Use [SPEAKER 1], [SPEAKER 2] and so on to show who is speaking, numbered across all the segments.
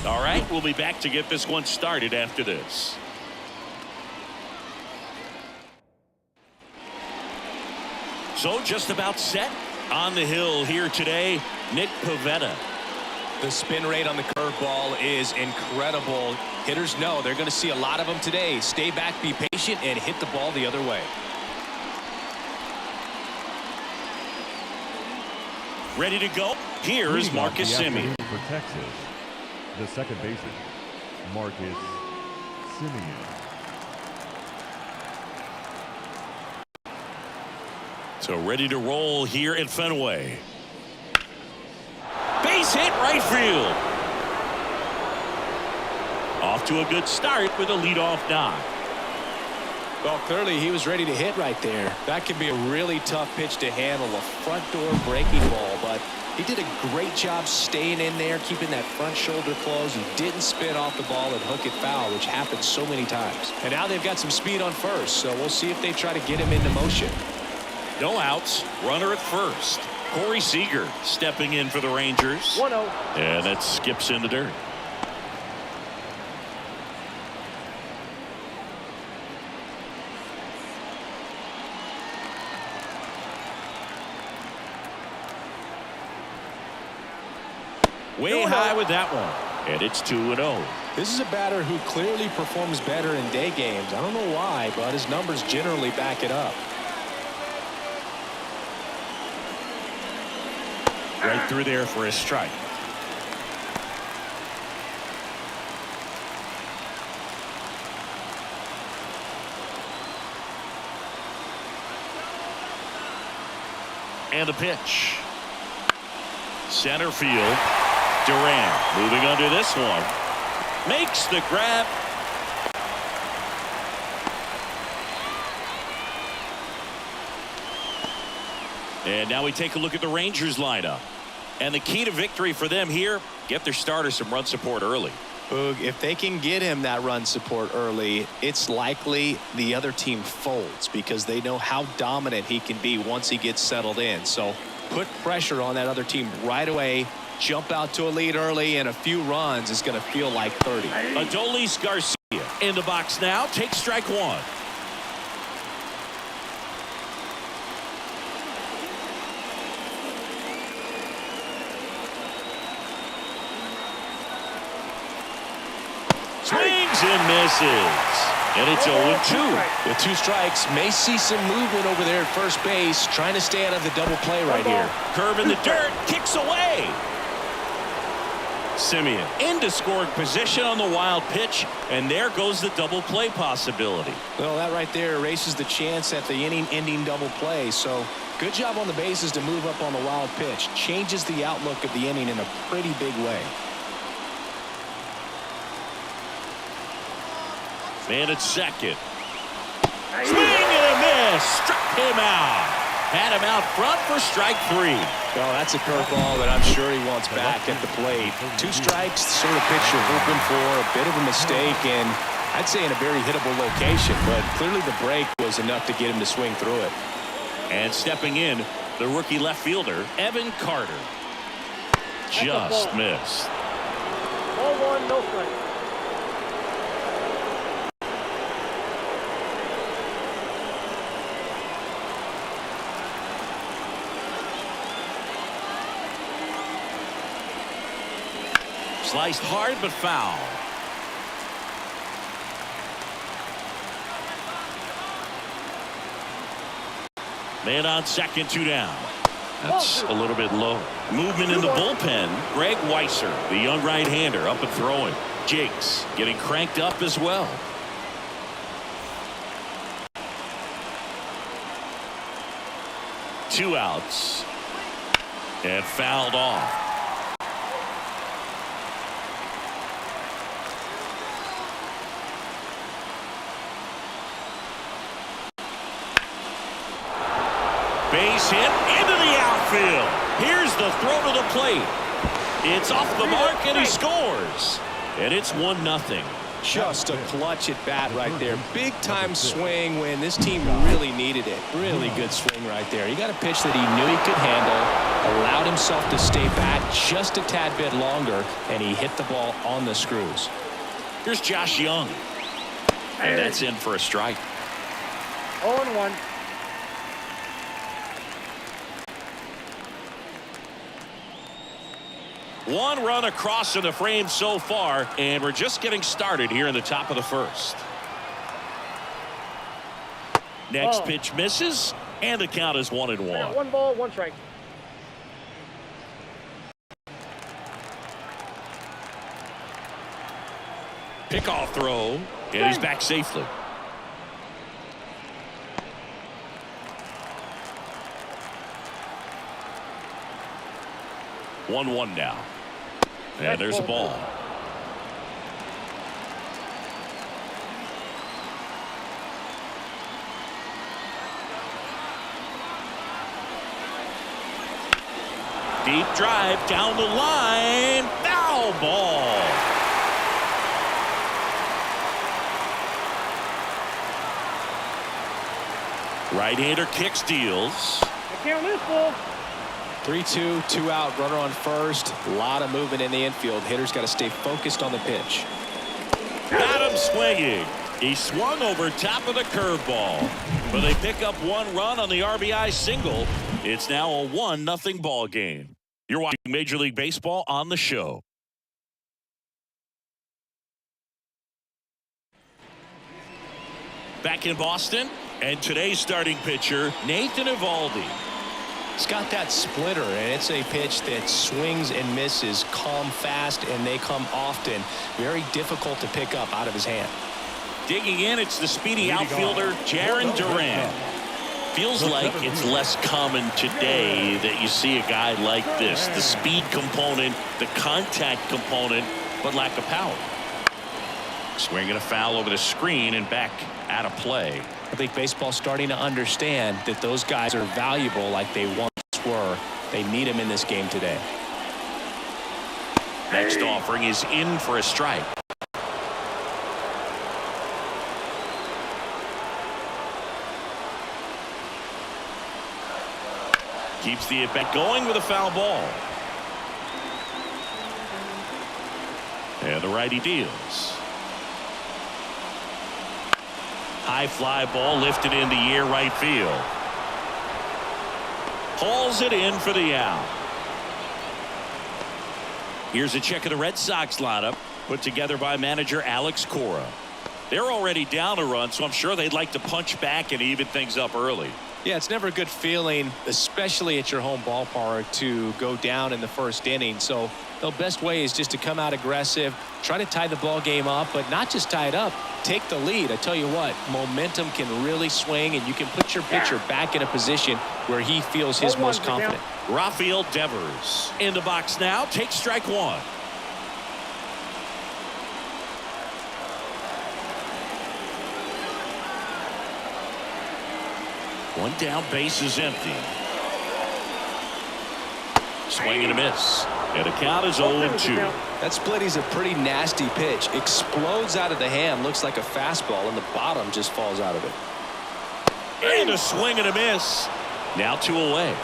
[SPEAKER 1] All right, we'll be back to get this one started after this. So just about set on the hill here today, Nick Pivetta.
[SPEAKER 2] The spin rate on the curveball is incredible. Hitters know they're going to see a lot of them today. Stay back, be patient, and hit the ball the other way.
[SPEAKER 1] Ready to go. Here is Marcus Semien.
[SPEAKER 3] For Texas, the second baseman, Marcus Semien.
[SPEAKER 1] So ready to roll here at Fenway. Base hit right field. Off to a good start with a leadoff knock.
[SPEAKER 2] Well, clearly he was ready to hit right there. That could be a really tough pitch to handle, a front door breaking ball, but he did a great job staying in there, keeping that front shoulder closed. He didn't spin off the ball and hook it foul, which happens so many times. And now they've got some speed on first, so we'll see if they try to get him into motion.
[SPEAKER 1] No outs, runner at first. Corey Seager stepping in for the Rangers.
[SPEAKER 4] 1-0.
[SPEAKER 1] And that skips in the dirt. Way high with that one. And it's 2-0.
[SPEAKER 2] This is a batter who clearly performs better in day games. I don't know why, but his numbers generally back it up.
[SPEAKER 1] Right through there for a strike. And the pitch. Center field. Durant moving under this one. Makes the grab. And now we take a look at the Rangers lineup. And the key to victory for them here, get their starter some run support early.
[SPEAKER 2] Boog, if they can get him that run support early, it's likely the other team folds because they know how dominant he can be once he gets settled in. So put pressure on that other team right away. Jump out to a lead early, and a few runs is going to feel like 30.
[SPEAKER 1] Adolis Garcia in the box now. Takes strike one. Swings and misses. And it's 0-2.
[SPEAKER 2] With two strikes, may see some movement over there at first base, trying to stay out of the double play right here.
[SPEAKER 1] Curve in the dirt, kicks away. Semien into scoring position on the wild pitch, and there goes the double play possibility.
[SPEAKER 2] Well, that right there erases the chance at the inning-ending double play. So good job on the bases to move up on the wild pitch. Changes the outlook of the inning in a pretty big way.
[SPEAKER 1] Man at second. Swing and a miss. Struck him out. Had him out front for strike three.
[SPEAKER 2] Well, that's a curveball that I'm sure he wants back at the plate. Two strikes, the sort of pitch you're hoping for. A bit of a mistake, and I'd say in a very hittable location, but clearly the break was enough to get him to swing through it.
[SPEAKER 1] And stepping in, the rookie left fielder, Evan Carter. Just missed.
[SPEAKER 4] Ball one, no strike.
[SPEAKER 1] Sliced hard but foul. Man on second, two down. That's a little bit low. Movement in the bullpen. Greg Weiser, the young right-hander, up and throwing. Jakes getting cranked up as well. Two outs. And fouled off. Base hit into the outfield. Here's the throw to the plate. It's off the mark, and he scores. And it's 1-0.
[SPEAKER 2] Just a clutch at bat right there. Big time swing when this team really needed it. Really good swing right there. He got a pitch that he knew he could handle, allowed himself to stay back just a tad bit longer, and he hit the ball on the screws.
[SPEAKER 1] Here's Josh Young. And that's in for a strike.
[SPEAKER 4] 0-1.
[SPEAKER 1] One run across in the frame so far, and we're just getting started here in the top of the first. Next pitch misses, and the count is 1-1.
[SPEAKER 4] 1 ball, 1 strike.
[SPEAKER 1] Pickoff throw, and he's back safely. One now. And there's a ball. Deep drive down the line. Foul ball. Right-hander kicks, deals.
[SPEAKER 4] The count is full.
[SPEAKER 2] 3-2, 2 out, runner on first. A lot of movement in the infield. Hitter's got to stay focused on the pitch.
[SPEAKER 1] Got him swinging. He swung over top of the curveball, but they pick up 1 run on the RBI single. It's now a 1-0 ball game. You're watching Major League Baseball on the show. Back in Boston, and today's starting pitcher, Nathan Eovaldi.
[SPEAKER 2] He's got that splitter, and it's a pitch that swings and misses, come fast, and they come often. Very difficult to pick up out of his hand.
[SPEAKER 1] Digging in, it's the speedy outfielder, Jarren Duran. Feels like it's less common today that you see a guy like this. The speed component, the contact component, but lack of power. Swinging a foul over the screen and back out of play.
[SPEAKER 2] I think baseball's starting to understand that those guys are valuable like they once were. They need them in this game today.
[SPEAKER 1] Next offering is in for a strike. Keeps the at-bat going with a foul ball. And the righty deals. High fly ball lifted in the air, right field. Hauls it in for the out. Here's a check of the Red Sox lineup put together by manager Alex Cora. They're already down a run, so I'm sure they'd like to punch back and even things up early.
[SPEAKER 2] Yeah, it's never a good feeling, especially at your home ballpark, to go down in the first inning. So the best way is just to come out aggressive, try to tie the ball game up, but not just tie it up, take the lead. I tell you what, momentum can really swing, and you can put your pitcher back in a position where he feels his most confident.
[SPEAKER 1] Rafael Devers in the box now, takes strike 1. One down, base is empty. Swing and a miss. And the count is 0-2.
[SPEAKER 2] That splitty's a pretty nasty pitch. Explodes out of the hand, looks like a fastball, and the bottom just falls out of it.
[SPEAKER 1] And a swing and a miss. Now 2 away.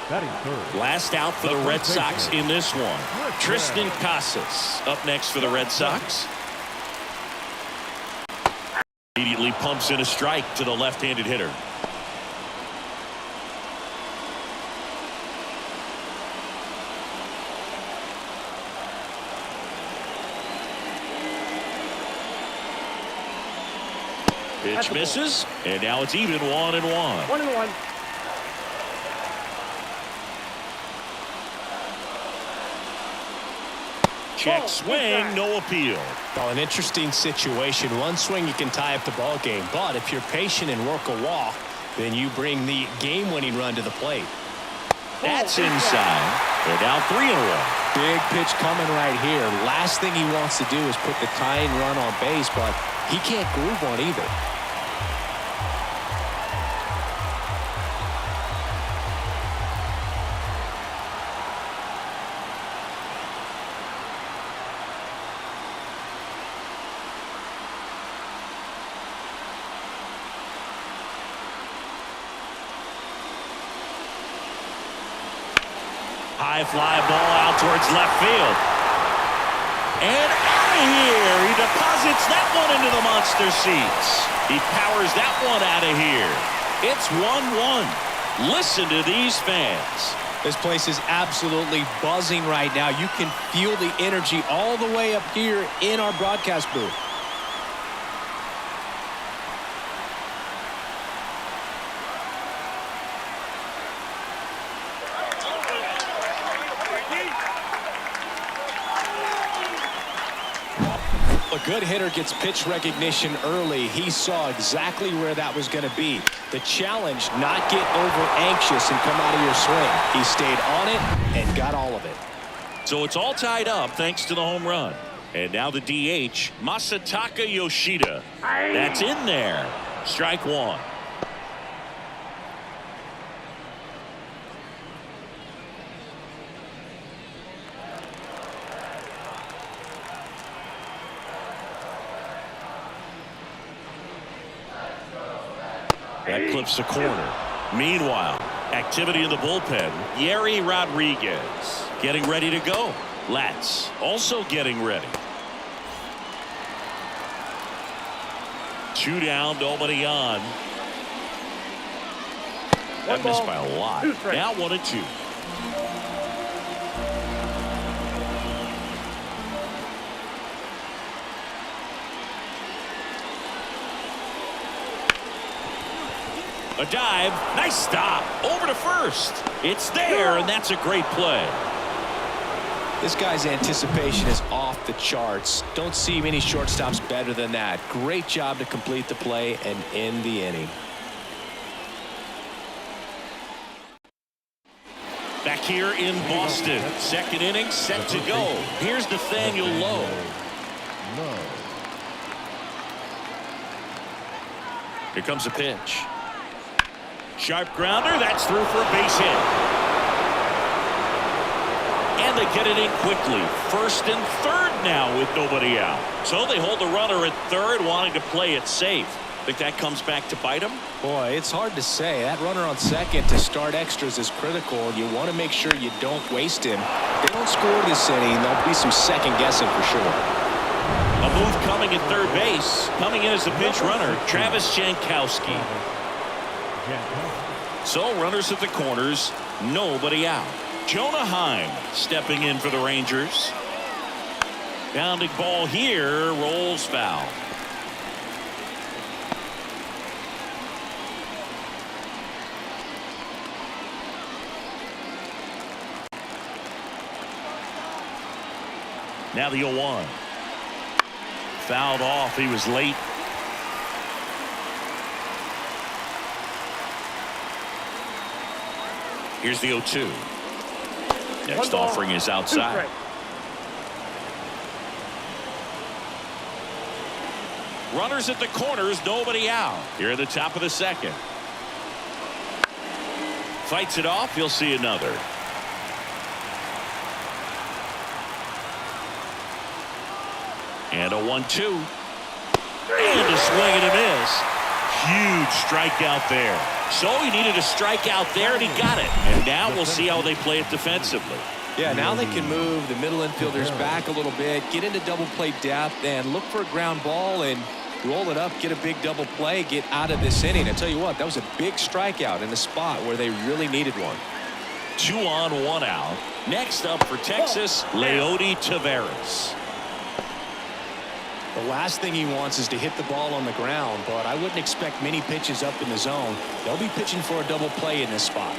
[SPEAKER 3] Batting third.
[SPEAKER 1] Last out for the Red Sox in this one. Tristan Casas up next for the Red Sox. Immediately pumps in a strike to the left-handed hitter. Pitch misses, and now it's even 1-1.
[SPEAKER 4] 1-1.
[SPEAKER 1] Check swing, no appeal.
[SPEAKER 2] Well, an interesting situation. One swing you can tie up the ball game, but if you're patient and work a walk, then you bring the game-winning run to the plate.
[SPEAKER 1] That's inside. They're down 3 in a row.
[SPEAKER 2] Big pitch coming right here. Last thing he wants to do is put the tying run on base, but he can't groove one either.
[SPEAKER 1] High fly ball out towards left field. And out of here. He deposits that one into the monster seats. He powers that one out of here. It's 1-1. Listen to these fans.
[SPEAKER 2] This place is absolutely buzzing right now. You can feel the energy all the way up here in our broadcast booth. A good hitter gets pitch recognition early. He saw exactly where that was going to be. The challenge, not get over anxious and come out of your swing. He stayed on it and got all of it.
[SPEAKER 1] So it's all tied up thanks to the home run. And now the DH, Masataka Yoshida. That's in there. Strike one. That clips the corner. Meanwhile, activity in the bullpen. Yerry Rodriguez getting ready to go. Latz also getting ready. 2 down, nobody on. That missed by a lot. Now 1-2. A dive. Nice stop. Over to first. It's there, and that's a great play.
[SPEAKER 2] This guy's anticipation is off the charts. Don't see many shortstops better than that. Great job to complete the play and end the inning.
[SPEAKER 1] Back here in Boston. Second inning set to go. Here's Nathaniel Lowe. Here comes a pitch. Sharp grounder. That's through for a base hit. And they get it in quickly. First and third now with nobody out. So they hold the runner at third, wanting to play it safe. Think that comes back to bite them?
[SPEAKER 2] Boy, it's hard to say. That runner on second to start extras is critical. You want to make sure you don't waste him. If they don't score this inning, there'll be some second guessing for sure.
[SPEAKER 1] A move coming at third base. Coming in as the pinch runner, Travis Jankowski. So runners at the corners, nobody out. Jonah Heim stepping in for the Rangers. Bounding ball here, rolls foul. Now the 0-1. Fouled off. He was late. Here's the 0-2. Next offering is outside. Runners at the corners, nobody out. Here at the top of the second. Fights it off. You'll see another. And a 1-2. And a swing and a miss. Huge strikeout there. So he needed a strikeout there, and he got it. And now we'll see how they play it defensively.
[SPEAKER 2] Yeah, now they can move the middle infielders back a little bit, get into double play depth, and look for a ground ball and roll it up, get a big double play, get out of this inning. I tell you what, that was a big strikeout in a spot where they really needed one.
[SPEAKER 1] 2 on, 1 out. Next up for Texas, Leody Taveras.
[SPEAKER 2] The last thing he wants is to hit the ball on the ground, but I wouldn't expect many pitches up in the zone. They'll be pitching for a double play in this spot.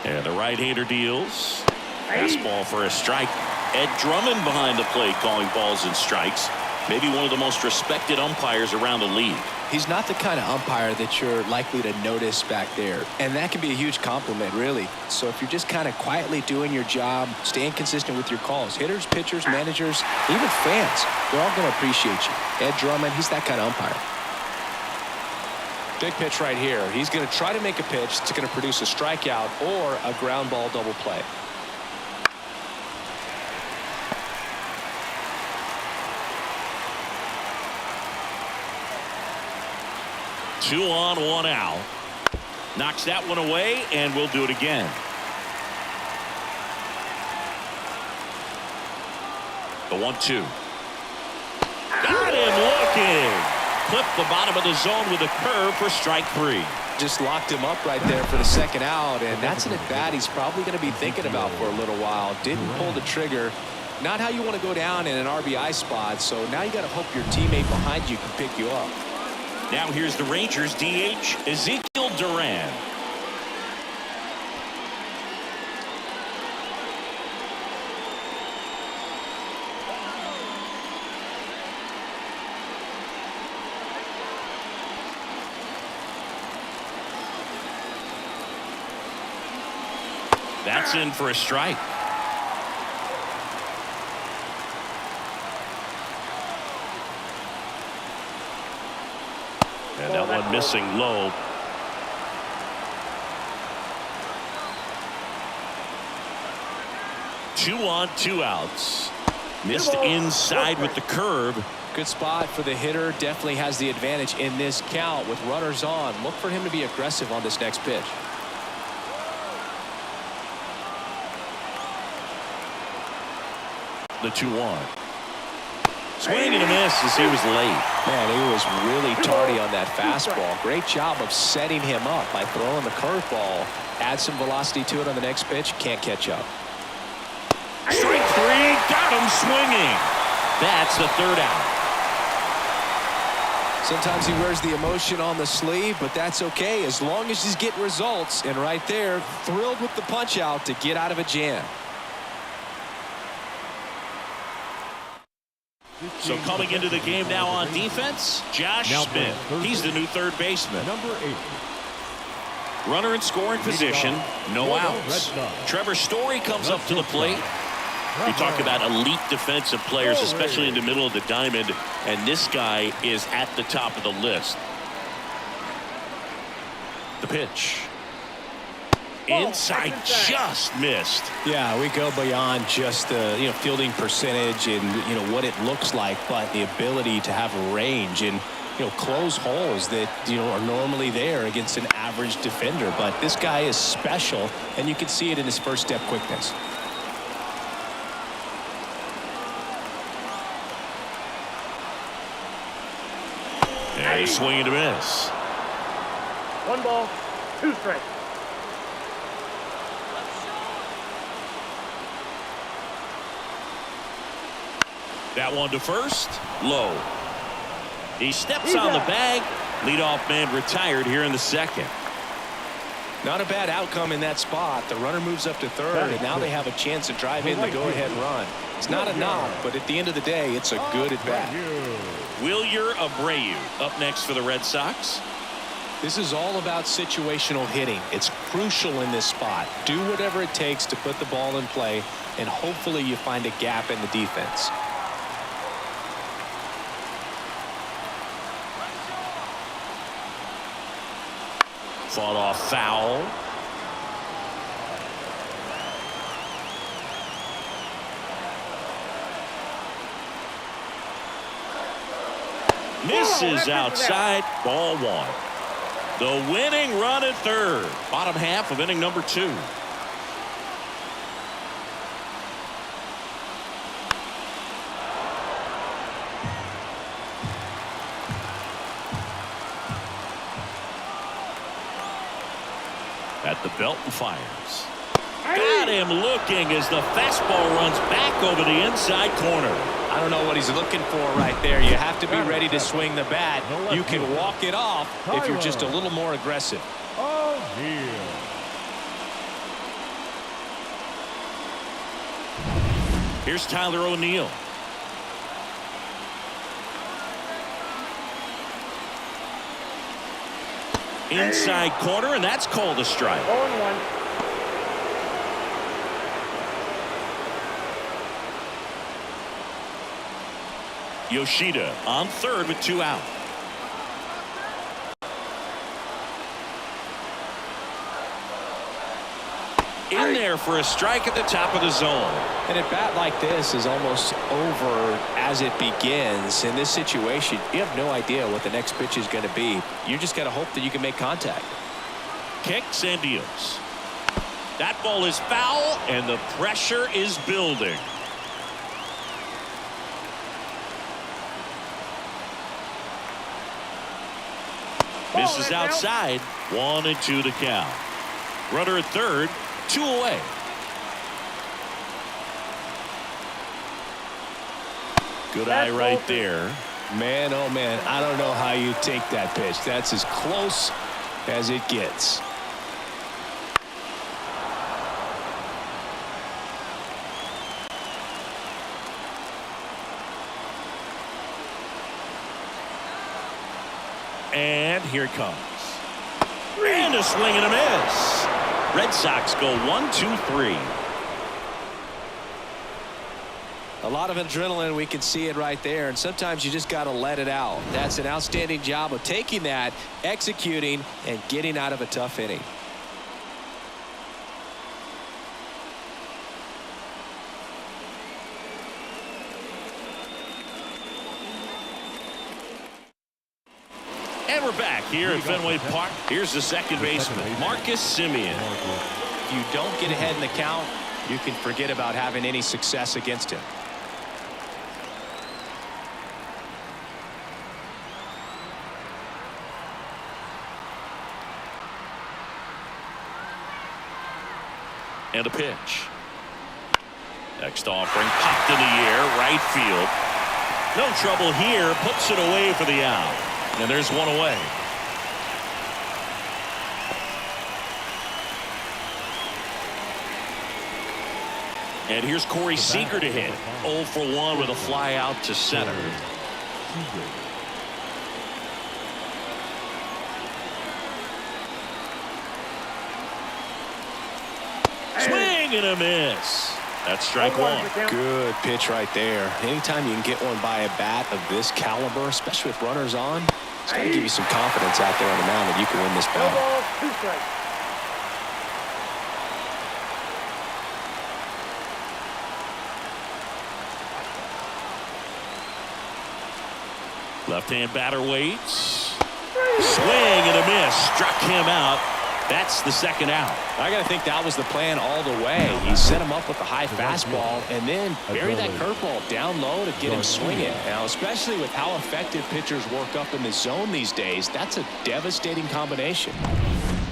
[SPEAKER 1] And the right-hander deals. Fastball for a strike. Ed Drummond behind the plate calling balls and strikes. Maybe one of the most respected umpires around the league.
[SPEAKER 2] He's not the kind of umpire that you're likely to notice back there. And that can be a huge compliment, really. So if you're just kind of quietly doing your job, staying consistent with your calls, hitters, pitchers, managers, even fans, they're all going to appreciate you. Ed Drummond, he's that kind of umpire. Big pitch right here. He's going to try to make a pitch that's going to produce a strikeout or a ground ball double play.
[SPEAKER 1] Two on, 1 out. Knocks that one away, and we'll do it again. The 1-2. Got him looking. Clipped the bottom of the zone with a curve for strike 3.
[SPEAKER 2] Just locked him up right there for the second out, and that's an at-bat he's probably going to be thinking about for a little while. Didn't pull the trigger. Not how you want to go down in an RBI spot, so now you got to hope your teammate behind you can pick you up.
[SPEAKER 1] Now here's the Rangers DH, Ezekiel Duran. That's in for a strike. And that one missing low. Two on, 2 outs. Missed inside with the curve.
[SPEAKER 2] Good spot for the hitter. Definitely has the advantage in this count with runners on. Look for him to be aggressive on this next pitch.
[SPEAKER 1] The 2-1. Swing and a miss as he was late.
[SPEAKER 2] Man, he was really tardy on that fastball. Great job of setting him up by throwing the curveball. Add some velocity to it on the next pitch. Can't catch up.
[SPEAKER 1] Strike 3. Got him swinging. That's the 3rd out.
[SPEAKER 2] Sometimes he wears the emotion on the sleeve, but that's okay as long as he's getting results. And right there, thrilled with the punch out to get out of a jam.
[SPEAKER 1] So coming into the game now on defense, Josh Smith. He's the new 3rd baseman.
[SPEAKER 3] Number 8.
[SPEAKER 1] Runner in scoring position, no outs. Trevor Story comes up to the plate. We talk about elite defensive players, especially in the middle of the diamond, and this guy is at the top of the list. The pitch. Inside, just missed.
[SPEAKER 2] Yeah, we go beyond just the fielding percentage and what it looks like, but the ability to have range and close holes that are normally there against an average defender. But this guy is special, and you can see it in his first step quickness.
[SPEAKER 1] And a swing and a miss.
[SPEAKER 4] 1 ball, 2 strikes.
[SPEAKER 1] That one to first, low. He steps on the bag. Leadoff man retired here in the 2nd.
[SPEAKER 2] Not a bad outcome in that spot. The runner moves up to 3rd, and now they have a chance to drive in the go-ahead run. It's not a knock, but at the end of the day, it's a good at-bat.
[SPEAKER 1] Wilyer Abreu up next for the Red Sox.
[SPEAKER 2] This is all about situational hitting. It's crucial in this spot. Do whatever it takes to put the ball in play, and hopefully you find a gap in the defense.
[SPEAKER 1] Fought off foul. Misses outside. Ball 1. The winning run at 3rd. Bottom half of inning number 2. At the belt and fires. Got him looking as the fastball runs back over the inside corner.
[SPEAKER 2] I don't know what he's looking for right there. You have to be ready to swing the bat. You can walk it off if you're just a little more aggressive.
[SPEAKER 3] Oh, dear.
[SPEAKER 1] Here's Tyler O'Neill. Inside corner, and that's called a strike.
[SPEAKER 4] 0-1.
[SPEAKER 1] Yoshida on 3rd with 2 out. In there for a strike at the top of the zone.
[SPEAKER 2] And a bat like this is almost over as it begins. In this situation, you have no idea what the next pitch is going to be. You just got to hope that you can make contact.
[SPEAKER 1] kicks and deals. That ball is foul, and the pressure is building. Misses outside. 1-2 to count. Runner at third, 2 away. Good eye right there.
[SPEAKER 2] Man, oh man, I don't know how you take that pitch. That's as close as it gets.
[SPEAKER 1] And here it comes. And a swing and a miss. Red Sox go 1-2-3.
[SPEAKER 2] A lot of adrenaline, we can see it right there, and sometimes you just got to let it out. That's an outstanding job of taking that, executing, and getting out of a tough inning.
[SPEAKER 1] And we're back here at Fenway Park. Here's the second baseman, Marcus Semien.
[SPEAKER 2] If you don't get ahead in the count, you can forget about having any success against him.
[SPEAKER 1] And a pitch. Next offering popped in the air, right field. No trouble here, puts it away for the out. And there's one away. And here's Corey Seager to hit. 0 for 1 with a fly out to center. Swing and a miss. That's strike one.
[SPEAKER 2] Good pitch right there. Anytime you can get one by a bat of this caliber, especially with runners on, it's going to give you some confidence out there on the mound that you can win this battle.
[SPEAKER 4] 2 strikes.
[SPEAKER 1] Left-hand batter waits. Swing and a miss. Struck him out. That's the second out.
[SPEAKER 2] I got to think that was the plan all the way. He set him up with a high fastball and then bury that curveball down low to get him swinging. Now, especially with how effective pitchers work up in the zone these days, that's a devastating combination.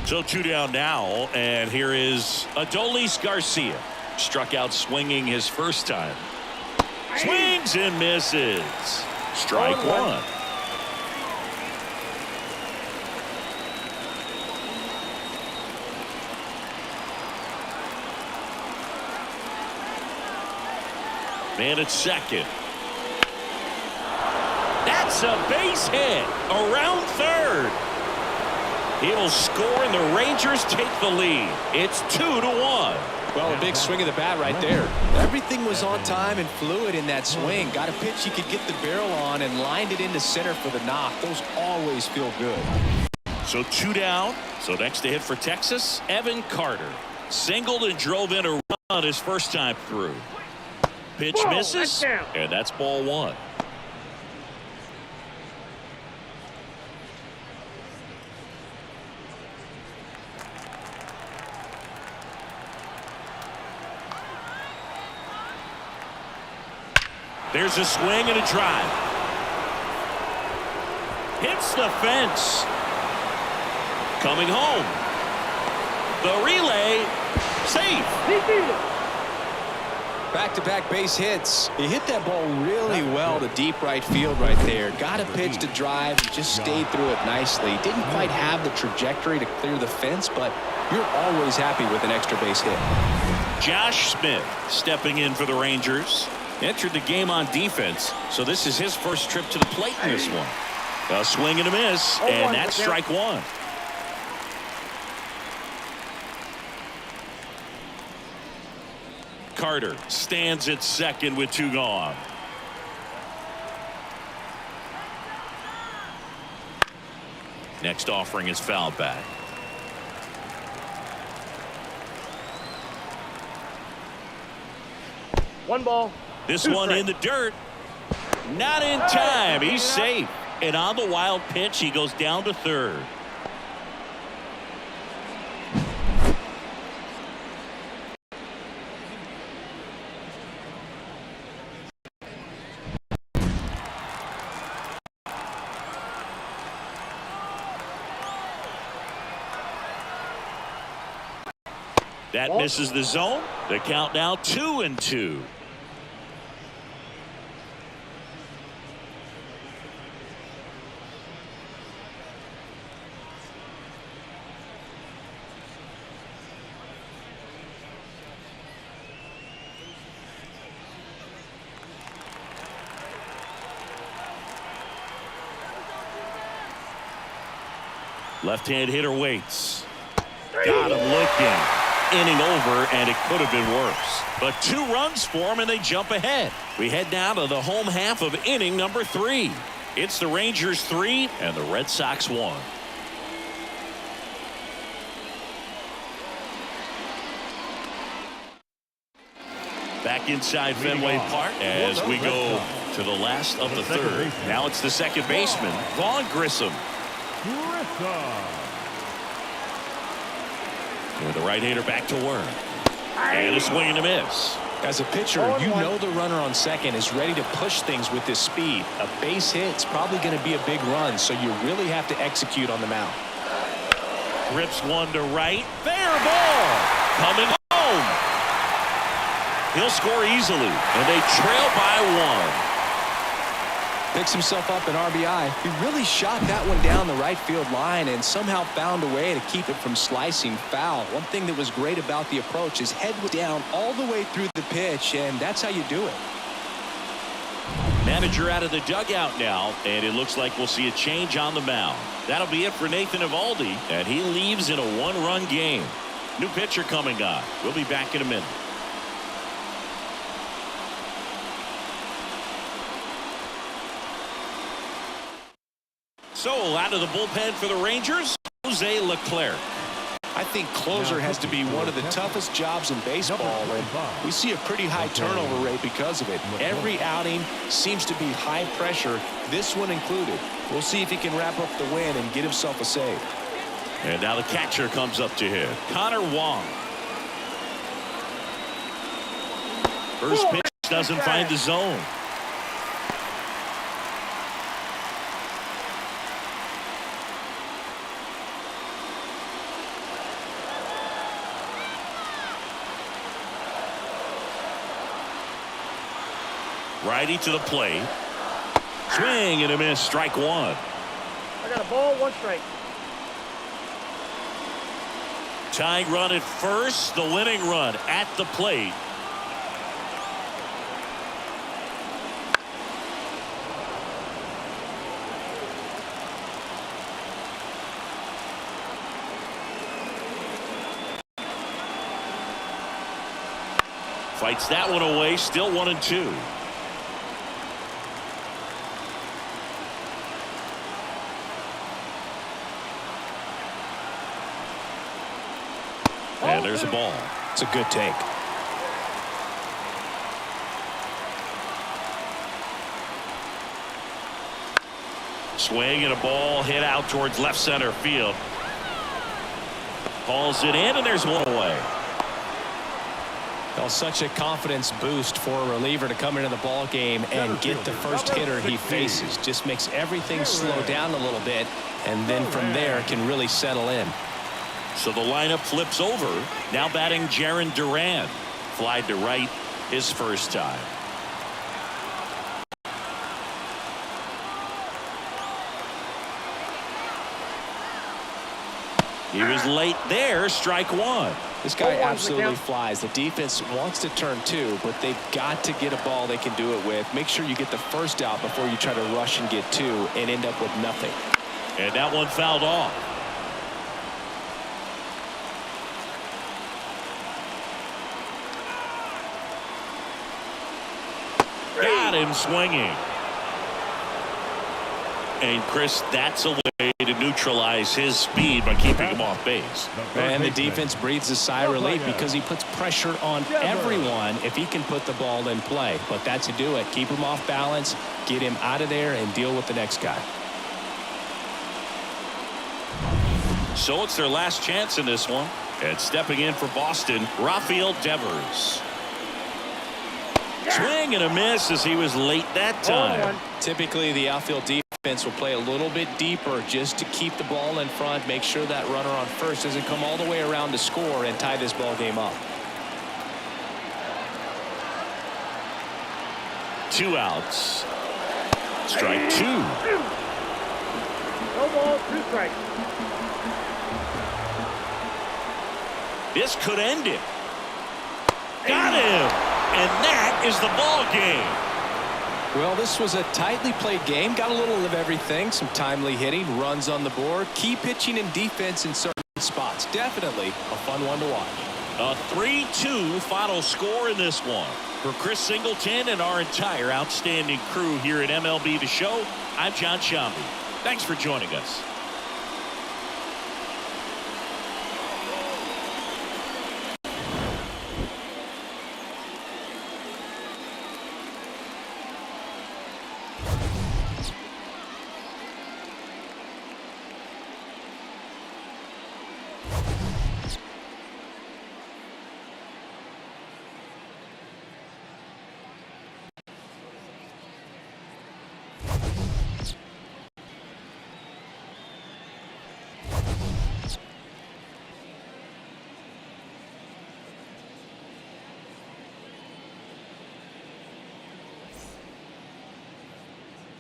[SPEAKER 1] So 2 down now, and here is Adolis Garcia. Struck out swinging his first time. Swings and misses. Strike one. Man at second. That's a base hit around third. He'll score and the Rangers take the lead. It's 2-1.
[SPEAKER 2] Well, a big swing of the bat right there. Everything was on time and fluid in that swing. Got a pitch you could get the barrel on and lined it into center for the knock. Those always feel good.
[SPEAKER 1] So 2 down. So next to hit for Texas, Evan Carter. Singled and drove in a run his first time through. Pitch misses, and that's ball one. There's a swing and a drive. Hits the fence. Coming home. The relay, safe.
[SPEAKER 2] Back-to-back base hits. He hit that ball really well to deep right field right there. Got a pitch to drive and just stayed through it nicely. Didn't quite have the trajectory to clear the fence, but you're always happy with an extra base hit.
[SPEAKER 1] Josh Smith stepping in for the Rangers. Entered the game on defense, so this is his first trip to the plate in this one. A swing and a miss, and that's strike one. Carter stands at second with 2 gone. Next offering is fouled back.
[SPEAKER 4] One ball.
[SPEAKER 1] This one in the dirt. Not in time. He's safe. And on the wild pitch, he goes down to third. That misses the zone. The count now 2-2. Left-hand hitter waits. Got him looking. Inning over, and it could have been worse. But 2 runs for him, and they jump ahead. We head down to the home half of inning number 3. It's the Rangers 3 and the Red Sox 1. Back inside Fenway Park as we go to the last of the third. Now it's the second baseman, Vaughn Grissom. With the right-hander back to work. And a swing and a miss.
[SPEAKER 2] As a pitcher, you know the runner on second is ready to push things with this speed. A base hit's probably going to be a big run, so you really have to execute on the mound.
[SPEAKER 1] Rips one to right. Fair ball. Coming home. He'll score easily, and they trail by 1.
[SPEAKER 2] Picks himself up an RBI. He really shot that one down the right field line and somehow found a way to keep it from slicing foul. One thing that was great about the approach, his head was down all the way through the pitch, and that's how you do it.
[SPEAKER 1] Manager out of the dugout now, and it looks like we'll see a change on the mound. That'll be it for Nathan Eovaldi, and he leaves in a 1-run game. New pitcher coming on. We'll be back in a minute. So out of the bullpen for the Rangers, Jose Leclerc.
[SPEAKER 2] I think closer has to be one of the toughest jobs in baseball, and we see a pretty high turnover rate because of it. Every outing seems to be high pressure, this one included. We'll see if he can wrap up the win and get himself a save.
[SPEAKER 1] And now the catcher comes up to hit. Connor Wong. First pitch doesn't find the zone. Righty to the plate. Swing and a miss. Strike 1.
[SPEAKER 4] I got a ball, 1 strike.
[SPEAKER 1] Tying run at first. The winning run at the plate. Fights that one away. Still 1-2. And there's a ball.
[SPEAKER 2] It's a good take.
[SPEAKER 1] Swing and a ball hit out towards left center field. Calls it in, and there's one away.
[SPEAKER 2] Well, such a confidence boost for a reliever to come into the ball game and get the first hitter he faces. Just makes everything slow down a little bit, and then from there can really settle in.
[SPEAKER 1] So the lineup flips over. Now batting Jarren Duran. Flied to right his first time. He was late there. Strike 1.
[SPEAKER 2] This guy absolutely flies. The defense wants to turn 2, but they've got to get a ball they can do it with. Make sure you get the first out before you try to rush and get 2 and end up with nothing.
[SPEAKER 1] And that one fouled off. Got him swinging. And Chris, that's a way to neutralize his speed by keeping him off base.
[SPEAKER 2] And the defense breathes a sigh of relief because he puts pressure on everyone if he can put the ball in play. But that's to do it. Keep him off balance, get him out of there, and deal with the next guy.
[SPEAKER 1] So it's their last chance in this one. And stepping in for Boston, Rafael Devers. Swing and a miss as he was late that time.
[SPEAKER 2] Typically, the outfield defense defense will play a little bit deeper just to keep the ball in front, make sure that runner on first doesn't come all the way around to score and tie this ball game up.
[SPEAKER 1] 2 outs. Strike 2.
[SPEAKER 4] No ball, 2 strikes.
[SPEAKER 1] This could end it. Got him. And that is the ball game.
[SPEAKER 2] Well, this was a tightly played game. Got a little of everything. Some timely hitting, runs on the board, key pitching and defense in certain spots. Definitely a fun one to watch.
[SPEAKER 1] A 3-2 final score in this one. For Chris Singleton and our entire outstanding crew here at MLB The Show, I'm John Shambi. Thanks for joining us.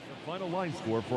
[SPEAKER 3] The final line score for